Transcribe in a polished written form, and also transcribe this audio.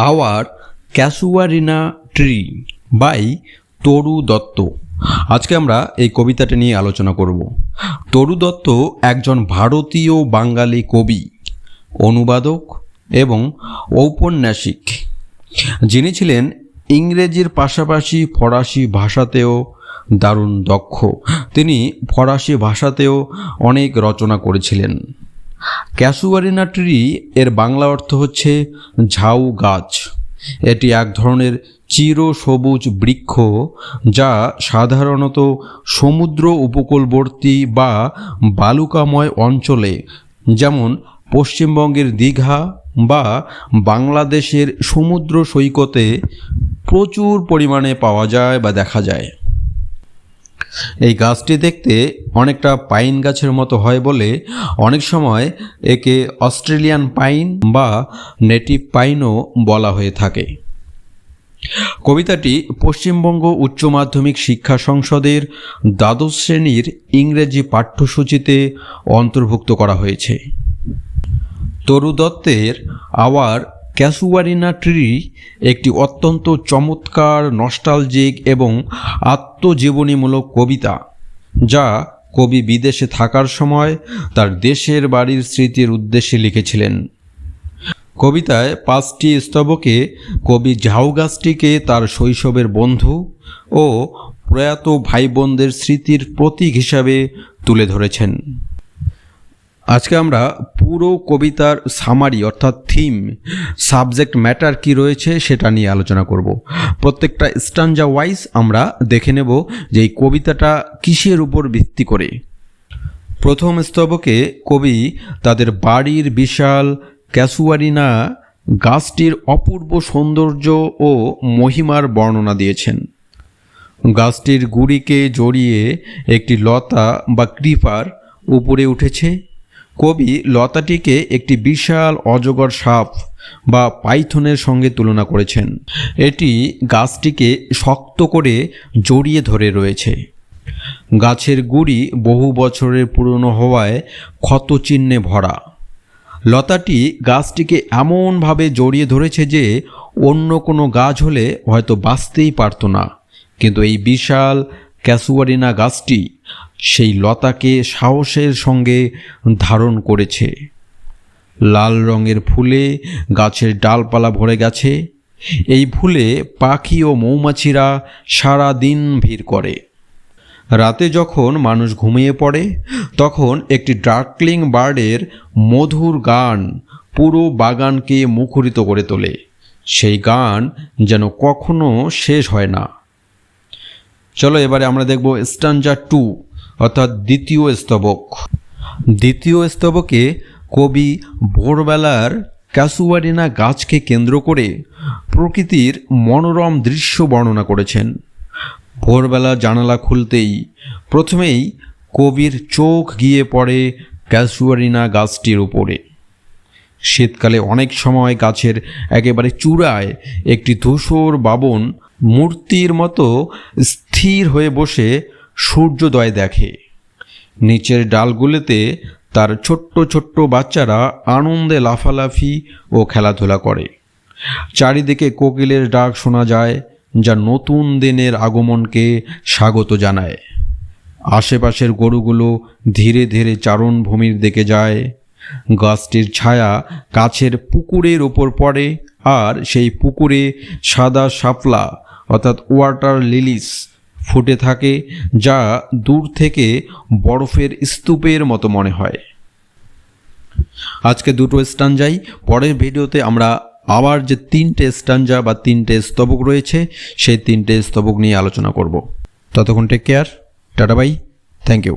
Hour ক্যাসুয়ারিনা tree by তরু দত্ত। আজকে আমরা এই কবিতাটি নিয়ে আলোচনা করব। তরু দত্ত একজন ভারতীয় বাঙালি কবি, অনুবাদক এবং ঔপন্যাসিক, যিনি ছিলেন ইংরেজির পাশাপাশি ফরাসি ভাষাতেও দারুণ দক্ষ। তিনি ফরাসি ভাষাতেও অনেক রচনা করেছিলেন। ক্যাসুয়ারিনা ট্রি এর বাংলা অর্থ হচ্ছে ঝাউ গাছ। এটি এক ধরনের চিরসবুজ বৃক্ষ যা সাধারণত সমুদ্র উপকূলবর্তী বা বালুকাময় অঞ্চলে, যেমন পশ্চিমবঙ্গের দীঘা বা বাংলাদেশের সমুদ্র সৈকতে প্রচুর পরিমাণে পাওয়া যায় বা দেখা যায়। এই গাছটি দেখতে অনেকটা পাইন গাছের মতো হয় বলে অনেক সময় একে অস্ট্রেলিয়ান পাইন বা নেটিভ পাইনও বলা হয়ে থাকে। কবিতাটি পশ্চিমবঙ্গ উচ্চ মাধ্যমিক শিক্ষা সংসদের দ্বাদশ শ্রেণীর ইংরেজি পাঠ্যসূচিতে অন্তর্ভুক্ত করা হয়েছে। তরু দত্তের আওয়ার ক্যাসুয়ারিনা ট্রি একটি অত্যন্ত চমৎকার, নস্টালজিক এবং আত্মজীবনীমূলক কবিতা, যা কবি বিদেশে থাকার সময় তার দেশের বাড়ির স্মৃতির উদ্দেশ্যে লিখেছিলেন। কবিতায় 5টি স্তবকে কবি ঝাউ গাছটিকে তার শৈশবের বন্ধু ও প্রয়াত ভাই বোনদের স্মৃতির প্রতীক হিসাবে তুলে ধরেছেন। আজকে আমরা পুরো কবিতার সামারি অর্থাৎ থিম, সাবজেক্ট ম্যাটার কি রয়েছে সেটা নিয়ে আলোচনা করব। প্রত্যেকটা স্ট্যানজা ওয়াইজ আমরা দেখে নেব যে এই কবিতাটা কিসের উপর ভিত্তি করে। প্রথম স্তবকে কবি তাদের বাড়ির বিশাল ক্যাসুয়ারিনা গাছটির অপূর্ব সৌন্দর্য ও মহিমার বর্ণনা দিয়েছেন। গাছটির গুড়িকে জড়িয়ে একটি লতা বা ক্রিপার উপরে উঠেছে। কবি লতাটিকে একটি বিশাল অজগর সাপ বা পাইথনের সঙ্গে তুলনা করেছেন। এটি গাছটিকে শক্ত করে জড়িয়ে ধরে রয়েছে। গাছের গুড়ি বহু বছরের পুরনো হওয়ায় ক্ষতচিহ্নে ভরা। লতাটি গাছটিকে এমনভাবে জড়িয়ে ধরেছে যে অন্য কোনো গাছ হলে হয়তো বাঁচতেই পারত না, কিন্তু এই বিশাল ক্যাসুয়ারিনা গাছটি সেই লতাকে সাহসের সঙ্গে ধারণ করেছে। লাল রঙের ফুলে গাছের ডালপালা ভরে গেছে। এই ফুলে পাখি ও মৌমাছিরা সারা দিন ভিড় করে। রাতে যখন মানুষ ঘুমিয়ে পড়ে তখন একটি ডার্কলিং বার্ডের মধুর গান পুরো বাগানকে মুখরিত করে তোলে। সেই গান যেন কখনো শেষ হয় না। চলো এবারে আমরা দেখব স্ট্যানজা 2 অর্থাৎ দ্বিতীয় স্তবক। দ্বিতীয় স্তবকে কবি ভোরবেলার ক্যাসুয়ারিনা গাছকে কেন্দ্র করে প্রকৃতির মনোরম দৃশ্য বর্ণনা করেছেন। ভোরবেলা জানালা খুলতেই প্রথমেই কবির চোখ গিয়ে পড়ে ক্যাসুয়ারিনা গাছটির উপরে। শীতকালে অনেক সময় গাছের একেবারে চূড়ায় একটি ধূসর বাবন মূর্তির মতো স্থির হয়ে বসে সূর্যোদয় দেখে। নিচের ডালগুলোতে তার ছোট্ট ছোট্ট বাচ্চারা আনন্দে লাফালাফি ও খেলাধুলা করে। চারিদিকে কোকিলের ডাক শোনা যায়, যা নতুন দিনের আগমনকে স্বাগত জানায়। আশেপাশের গরুগুলো ধীরে ধীরে চারণভূমির দিকে যায়। গাছটির ছায়া কাছের পুকুরের ওপর পড়ে, আর সেই পুকুরে সাদা শাপলা অর্থাৎ ওয়াটার লিলিস ফুটে থাকে, যা দূর থেকে বরফের স্তূপের মতো মনে হয়। আজকে দুটো স্ট্যানজাই, পরের ভিডিওতে আমরা আবার যে 3টে স্ট্যানজা বা 3টে স্তবক রয়েছে সেই 3টে স্তবক নিয়ে আলোচনা করব। ততক্ষণ take care, tata bye, thank you.